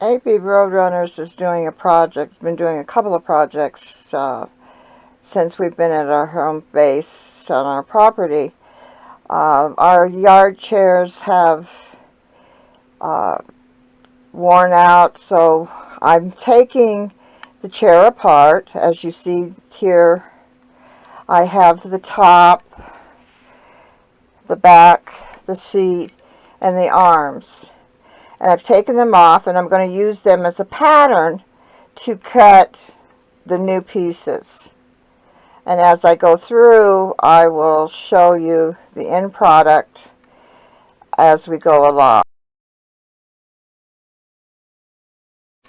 AB Roadrunners is doing a project, been doing a couple of projects since we've been at our home base on our property. Our yard chairs have worn out, so I'm taking the chair apart. As you see here, I have the top, the back, the seat, and the arms. And I've taken them off, and I'm going to use them as a pattern to cut the new pieces. And as I go through, I will show you the end product as we go along.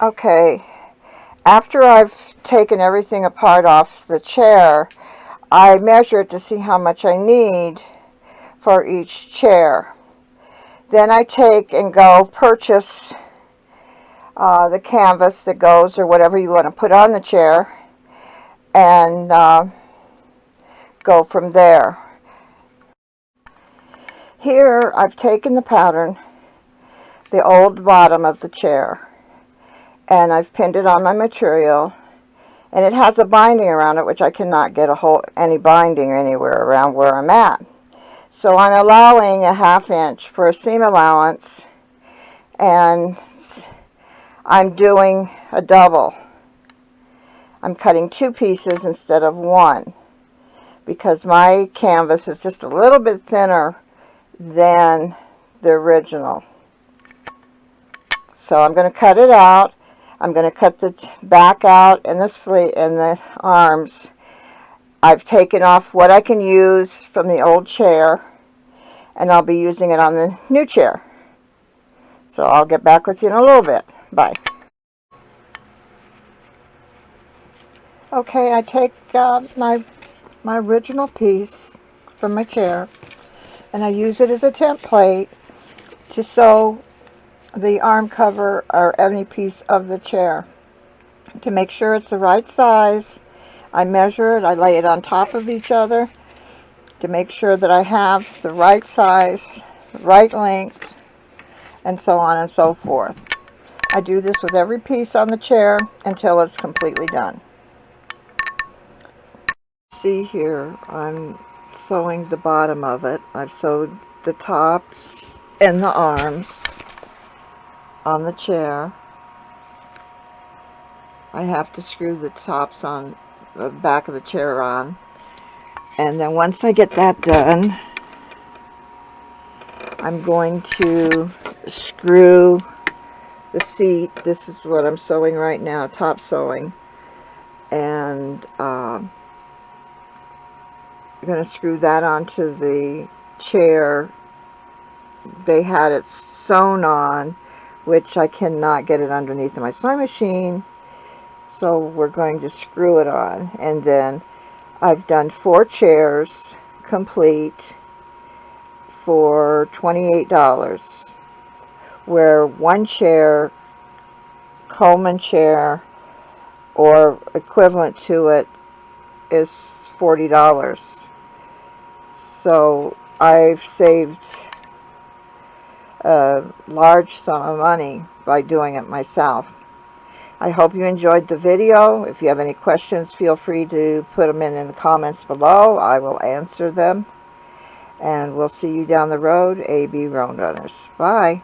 Okay, after I've taken everything apart off the chair, I measure it to see how much I need for each chair. Then I take and go purchase the canvas that goes, or whatever you want to put on the chair, and go from there. Here I've taken the pattern, the old bottom of the chair, and I've pinned it on my material, and it has a binding around it, which I cannot get any binding anywhere around where I'm at. So I'm allowing a 1/2 inch for a seam allowance, and I'm doing a double. I'm cutting 2 pieces instead of 1 because my canvas is just a little bit thinner than the original. So I'm going to cut it out. I'm going to cut the back out and the sleeve and the arms. I've taken off what I can use from the old chair, and I'll be using it on the new chair. So I'll get back with you in a little bit. Bye. Okay, I take my original piece from my chair, and I use it as a template to sew the arm cover or any piece of the chair. To make sure it's the right size, I measure it, I lay it on top of each other to make sure that I have the right size, right length, and so on and so forth. I do this with every piece on the chair until it's completely done. See here, I'm sewing the bottom of it. I've sewed the tops and the arms on the chair. I have to screw the tops on the back of the chair on, and then once I get that done, I'm going to screw the seat. This is what I'm sewing right now, top sewing, and I'm going to screw that onto the chair. They had it sewn on, which I cannot get it underneath my sewing machine, so we're going to screw it on. And then I've done 4 chairs complete for $28, where one chair, Coleman chair or equivalent to it, is $40. So I've saved a large sum of money by doing it myself. I hope you enjoyed the video. If you have any questions, feel free to put them in the comments below. I will answer them. And we'll see you down the road, AB Roadrunners. Bye.